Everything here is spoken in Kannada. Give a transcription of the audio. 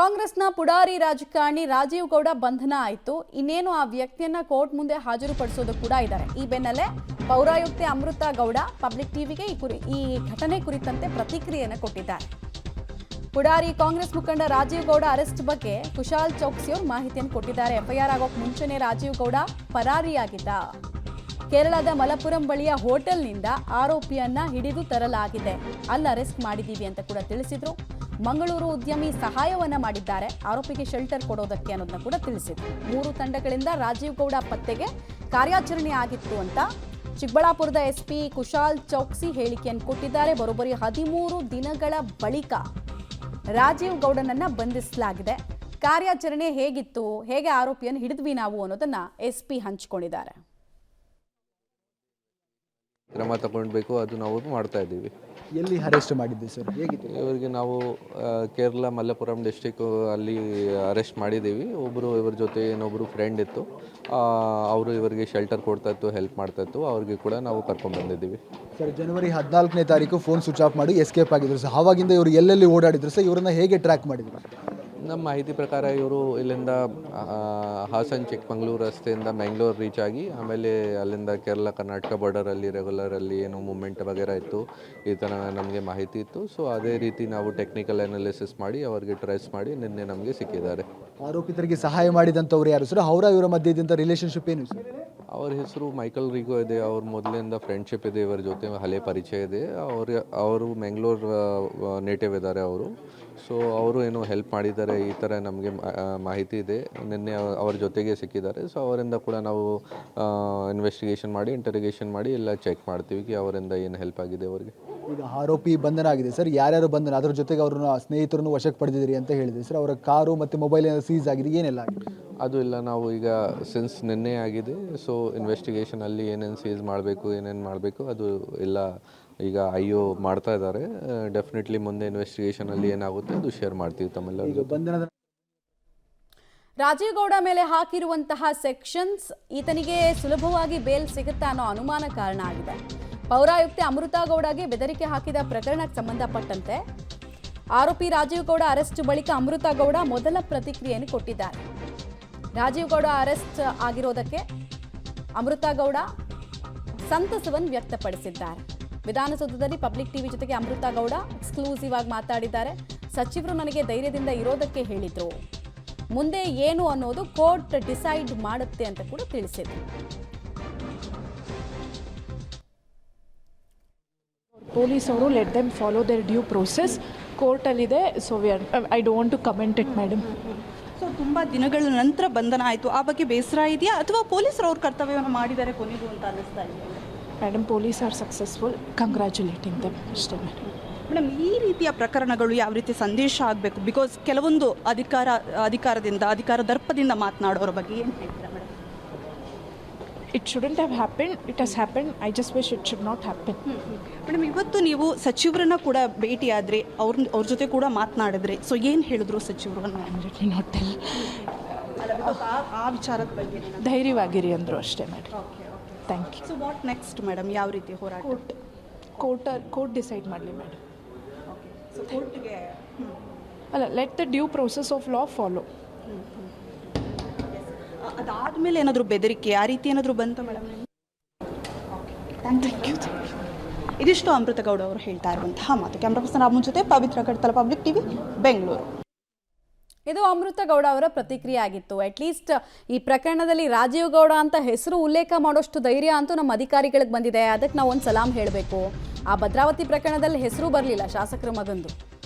ಕಾಂಗ್ರೆಸ್ನ ಪುಡಾರಿ ರಾಜಕಾರಣಿ ರಾಜೀವ್ ಗೌಡ ಬಂಧನ ಆಯಿತು. ಇನ್ನೇನು ಆ ವ್ಯಕ್ತಿಯನ್ನ ಕೋರ್ಟ್ ಮುಂದೆ ಹಾಜರುಪಡಿಸೋದು ಕೂಡ ಇದ್ದಾರೆ. ಈ ಬೆನ್ನಲ್ಲೇ ಪೌರಾಯುಕ್ತೆ ಅಮೃತಾ ಗೌಡ ಪಬ್ಲಿಕ್ ಟಿವಿಗೆ ಈ ಘಟನೆ ಕುರಿತಂತೆ ಪ್ರತಿಕ್ರಿಯೆಯನ್ನು ಕೊಟ್ಟಿದ್ದಾರೆ. ಪುಡಾರಿ ಕಾಂಗ್ರೆಸ್ ಮುಖಂಡ ರಾಜೀವ್ ಗೌಡ ಅರೆಸ್ಟ್ ಬಗ್ಗೆ ಕುಶಾಲ್ ಚೌಕ್ಸಿ ಅವರು ಮಾಹಿತಿಯನ್ನು ಕೊಟ್ಟಿದ್ದಾರೆ. ಎಫ್ಐಆರ್ ಆಗೋಕ್ ಮುಂಚೆನೇ ರಾಜೀವ್ ಗೌಡ ಪರಾರಿಯಾಗಿದ್ದ. ಕೇರಳದ ಮಲಪುರಂ ಬಳಿಯ ಹೋಟೆಲ್ನಿಂದ ಆರೋಪಿಯನ್ನ ಹಿಡಿದು ತರಲಾಗಿದೆ. ಅಲ್ಲಿ ಅರೆಸ್ಟ್ ಮಾಡಿದ್ದೀವಿ ಅಂತ ಕೂಡ ತಿಳಿಸಿದ್ರು. ಮಂಗಳೂರು ಉದ್ಯಮಿ ಸಹಾಯವನ್ನ ಮಾಡಿದ್ದಾರೆ ಆರೋಪಿಗೆ ಶೆಲ್ಟರ್ ಕೊಡೋದಕ್ಕೆ ಅನ್ನೋದನ್ನ ಕೂಡ ತಿಳಿಸಿದ್ರು. 3 ತಂಡಗಳಿಂದ ರಾಜೀವ್ ಗೌಡ ಪತ್ತೆಗೆ ಕಾರ್ಯಾಚರಣೆ ಆಗಿತ್ತು ಅಂತ ಚಿಕ್ಕಬಳ್ಳಾಪುರದ ಎಸ್ಪಿ ಕುಶಾಲ್ ಚೌಕ್ಸಿ ಹೇಳಿಕೆಯನ್ನು ಕೊಟ್ಟಿದ್ದಾರೆ. ಬರೋಬ್ಬರಿ 13 ದಿನಗಳ ಬಳಿಕ ರಾಜೀವ್ ಗೌಡನನ್ನ ಬಂಧಿಸಲಾಗಿದೆ. ಕಾರ್ಯಾಚರಣೆ ಹೇಗಿತ್ತು, ಹೇಗೆ ಆರೋಪಿಯನ್ನು ಹಿಡಿದ್ವಿ ನಾವು ಅನ್ನೋದನ್ನ ಎಸ್ಪಿ ಹಂಚಿಕೊಂಡಿದ್ದಾರೆ. ಕ್ರಮ ತಗೊಳ್ಬೇಕು, ಅದು ನಾವು ಮಾಡ್ತಾ ಇದ್ದೀವಿ. ಎಲ್ಲಿ ಅರೆಸ್ಟ್ ಮಾಡಿದ್ದೆ ಸರ್? ಹೇಗಿತ್ತು? ಇವರಿಗೆ ನಾವು ಕೇರಳ ಮಲಪ್ಪುರಂ ಡಿಸ್ಟಿಕ್ ಅಲ್ಲಿ ಅರೆಸ್ಟ್ ಮಾಡಿದ್ದೀವಿ. ಇವ್ರ ಜೊತೆ ಇನ್ನೊಬ್ಬರು ಫ್ರೆಂಡ್ ಇತ್ತು, ಅವರು ಇವರಿಗೆ ಶೆಲ್ಟರ್ ಕೊಡ್ತಾ ಇತ್ತು, ಹೆಲ್ಪ್ ಮಾಡ್ತಾ ಇತ್ತು. ಅವ್ರಿಗೆ ಕೂಡ ನಾವು ಕರ್ಕೊಂಡು ಬಂದಿದ್ದೀವಿ. ಸರ್, ಜನವರಿ 14ನೇ ತಾರೀಕು ಫೋನ್ ಸ್ವಿಚ್ ಆಫ್ ಮಾಡಿ ಎಸ್ಕೇಪ್ ಆಗಿದ್ರು ಸರ್. ಆವಾಗಿಂದ ಇವರು ಎಲ್ಲೆಲ್ಲಿ ಓಡಾಡಿದ್ರು ಸರ್? ಇವರನ್ನ ಹೇಗೆ ಟ್ರ್ಯಾಕ್ ಮಾಡಿದ್ರು? ನಮ್ಮ ಮಾಹಿತಿ ಪ್ರಕಾರ ಇವರು ಇಲ್ಲಿಂದ ಹಾಸನ್ ಚಿಕ್ಕಮಂಗ್ಳೂರು ರಸ್ತೆಯಿಂದ ಮ್ಯಾಂಗ್ಳೂರು ರೀಚ್ ಆಗಿ ಆಮೇಲೆ ಅಲ್ಲಿಂದ ಕೇರಳ ಕರ್ನಾಟಕ ಬಾರ್ಡರಲ್ಲಿ ರೆಗ್ಯುಲರಲ್ಲಿ ಏನು ಮೂವ್ಮೆಂಟ್ ವಗೇರ ಇತ್ತು, ಈ ಥರ ನಮಗೆ ಮಾಹಿತಿ ಇತ್ತು. ಸೊ ಅದೇ ರೀತಿ ನಾವು ಟೆಕ್ನಿಕಲ್ ಅನಾಲಿಸಿಸ್ ಮಾಡಿ ಅವರಿಗೆ ಟ್ರೇಸ್ ಮಾಡಿ ನಿನ್ನೆ ನಮಗೆ ಸಿಕ್ಕಿದ್ದಾರೆ. ಆರೋಪಿತರಿಗೆ ಸಹಾಯ ಮಾಡಿದಂಥವ್ರು ಯಾರು ಸರ್? ಇವರ ಮಧ್ಯೆ ಇದ್ದಂಥ ರಿಲೇಷನ್ಶಿಪ್ ಏನು ಸರ್? ಅವ್ರ ಹೆಸರು ಮೈಕಲ್ ರಿಗೋ ಇದೆ. ಅವ್ರ ಮೊದಲಿಂದ ಫ್ರೆಂಡ್ಶಿಪ್ ಇದೆ, ಇವರ ಜೊತೆ ಹಳೆ ಪರಿಚಯ ಇದೆ. ಅವರು ಮ್ಯಾಂಗ್ಳೂರ್ ನೇಟಿವ್ ಇದ್ದಾರೆ ಅವರು. ಸೊ ಅವರು ಏನು ಹೆಲ್ಪ್ ಮಾಡಿದ್ದಾರೆ ಈ ಥರ ನಮಗೆ ಮಾಹಿತಿ ಇದೆ. ನಿನ್ನೆ ಅವ್ರ ಜೊತೆಗೆ ಸಿಕ್ಕಿದ್ದಾರೆ. ಸೊ ಅವರಿಂದ ಕೂಡ ನಾವು ಇನ್ವೆಸ್ಟಿಗೇಷನ್ ಮಾಡಿ ಇಂಟರಿಗೇಷನ್ ಮಾಡಿ ಎಲ್ಲ ಚೆಕ್ ಮಾಡ್ತೀವಿ ಅವರಿಂದ ಏನು ಹೆಲ್ಪ್ ಆಗಿದೆ ಅವರಿಗೆ. ಈಗ ಆರೋಪಿ ಬಂಧನ ಆಗಿದೆ ಸರ್, ಯಾರ್ಯಾರು ಬಂಧನ, ಅದ್ರ ಜೊತೆಗೆ ಅವ್ರನ್ನ ಸ್ನೇಹಿತರನ್ನು ವಶಕ್ಕೆ ಪಡೆದಿದ್ದೀರಿ ಅಂತ ಹೇಳಿದೆ ಸರ್. ಅವರ ಕಾರು ಮತ್ತು ಮೊಬೈಲ್ ಸೀಸ್ ಆಗಿದೆ, ಏನೆಲ್ಲ ಆಗಿದೆ? ಅದು ಇಲ್ಲ, ನಾವು ಈಗ ಸಿನ್ಸ್ ನಿನ್ನೆ ಆಗಿದೆ. ಸೊ ಇನ್ವೆಸ್ಟಿಗೇಷನಲ್ಲಿ ಏನೇನು ಸೀಸ್ ಮಾಡಬೇಕು, ಏನೇನು ಮಾಡಬೇಕು ಅದು ಎಲ್ಲ ಈಗ ಮಾಡ್ತಾ ಇದ್ದಾರೆ. ಡೆಫಿನೆಟ್ಲಿ ಮುಂದೆ ಇನ್ವೆಸ್ಟಿಗೇಷನಲ್ಲಿ ಏನಾಗುತ್ತೆ ಅದು ಶೇರ್ ಮಾಡ್ತೀವಿ ತಮ್ಮೆಲ್ಲರಿಗೂ. ರಾಜೀವ್ ಗೌಡ ಮೇಲೆ ಹಾಕಿರುವಂತಹ ಸೆಕ್ಷನ್ಸ್ ಈತನಿಗೆ ಸುಲಭವಾಗಿ ಬೇಲ್ ಸಿಗುತ್ತಾ ಅನ್ನೋ ಅನುಮಾನ ಕಾರಣ ಆಗಿದೆ. ಪೌರಾಯುಕ್ತೆ ಅಮೃತಾ ಗೌಡಗೆ ಬೆದರಿಕೆ ಹಾಕಿದ ಪ್ರಕರಣಕ್ಕೆ ಸಂಬಂಧಪಟ್ಟಂತೆ ಆರೋಪಿ ರಾಜೀವ್ ಗೌಡ ಅರೆಸ್ಟ್ ಬಳಿಕ ಅಮೃತಾ ಗೌಡ ಮೊದಲ ಪ್ರತಿಕ್ರಿಯೆಯನ್ನು ಕೊಟ್ಟಿದ್ದಾರೆ. ರಾಜೀವ್ ಗೌಡ ಅರೆಸ್ಟ್ ಆಗಿರೋದಕ್ಕೆ ಅಮೃತಾ ಗೌಡ ಸಂತಸವನ್ನು ವ್ಯಕ್ತಪಡಿಸಿದ್ದಾರೆ. ವಿಧಾನಸೌಧದಲ್ಲಿ ಪಬ್ಲಿಕ್ ಟಿವಿ ಜೊತೆಗೆ ಅಮೃತಾ ಗೌಡ ಎಕ್ಸ್ಕ್ಲೂಸಿವ್ ಆಗಿ ಮಾತಾಡಿದ್ದಾರೆ. ಸಚಿವರು ನನಗೆ ಧೈರ್ಯದಿಂದ ಇರೋದಕ್ಕೆ ಹೇಳಿದ್ರು, ಮುಂದೆ ಏನು ಅನ್ನೋದು ಕೋರ್ಟ್ ಡಿಸೈಡ್ ಮಾಡುತ್ತೆ ಅಂತ ಕೂಡ ತಿಳಿಸಿದ್ರು. ಪೊಲೀಸ್ ಅವರು let them follow their due process. ಕೋರ್ಟಲ್ಲಿದೆ. So I don't want to comment it madam. So ತುಂಬ ದಿನಗಳ ನಂತರ ಬಂಧನ ಆಯಿತು, ಆ ಬಗ್ಗೆ ಬೇಸರ ಇದೆಯಾ ಅಥವಾ ಪೊಲೀಸರು ಅವ್ರ ಕರ್ತವ್ಯವನ್ನು ಮಾಡಿದ್ದಾರೆ ಕೊನೆಗೂ ಅಂತ ಅನ್ನಿಸ್ತಾ ಇದೆ? Madam, police are successful, congratulating them ಅಷ್ಟೇ ಮೇಡಮ್. ಮೇಡಮ್, ಈ ರೀತಿಯ ಪ್ರಕರಣಗಳು ಯಾವ ರೀತಿ ಸಂದೇಶ ಆಗಬೇಕು? ಬಿಕಾಸ್ ಕೆಲವೊಂದು ಅಧಿಕಾರ ದರ್ಪದಿಂದ ಮಾತನಾಡೋರ ಬಗ್ಗೆ ಏನು ಹೇಳ್ತೀರಾ madam? It shouldn't have happened, it has happened. I just wish it should not happen. Madam, ಇವತ್ತು ನೀವು ಸಚಿವರನ್ನ ಕೂಡ ಭೇಟಿಯಾದರೆ ಅವ್ರ ಜೊತೆ ಕೂಡ ಮಾತನಾಡಿದ್ರೆ, ಸೊ ಏನು ಹೇಳಿದ್ರು ಸಚಿವರು? Not tell. ಆ ವಿಚಾರದ ಬಗ್ಗೆ ಧೈರ್ಯವಾಗಿರಿ ಅಂದರು ಅಷ್ಟೇ madam. Thank you. So what next madam? ಯಾವ ರೀತಿ ಹೋರಾಟ? ಕೋರ್ಟ್ ಡಿಸೈಡ್ ಮಾಡಲಿ ಮೇಡಮ್. ಸೊ ಕೋರ್ಟ್ಗೆ ಅಲ್ಲ, let the due process of law follow. ಅದಾದಮೇಲೆ ಏನಾದರೂ ಬೆದರಿಕೆ ಆ ರೀತಿ ಏನಾದರೂ ಬಂತು ಮೇಡಮ್? Thank you. ಇದಿಷ್ಟು ಅಮೃತಾ ಗೌಡ ಅವರು ಹೇಳ್ತಾ ಇರುವಂತಹ ಮಾತು. ಕ್ಯಾಮ್ರಾ ಪರ್ಸನ್ ರಾಮನ್ ಜೊತೆ ಪವಿತ್ರ ಕಡ್ತಲ, ಪಬ್ಲಿಕ್ ಟಿವಿ, ಬೆಂಗಳೂರು. ಇದು ಅಮೃತಾ ಗೌಡ ಅವರ ಪ್ರತಿಕ್ರಿಯೆ ಆಗಿತ್ತು. ಅಟ್ಲೀಸ್ಟ್ ಈ ಪ್ರಕರಣದಲ್ಲಿ ರಾಜೀವ್ ಗೌಡ ಅಂತ ಹೆಸರು ಉಲ್ಲೇಖ ಮಾಡೋಷ್ಟು ಧೈರ್ಯ ಅಂತೂ ನಮ್ಮ ಅಧಿಕಾರಿಗಳಿಗೆ ಬಂದಿದೆ. ಅದಕ್ಕೆ ನಾವು ಒಂದು ಸಲಾಮ್ ಹೇಳಬೇಕು. ಆ ಭದ್ರಾವತಿ ಪ್ರಕರಣದಲ್ಲಿ ಹೆಸರು ಬರಲಿಲ್ಲ ಶಾಸಕರ ಮಗಂದು.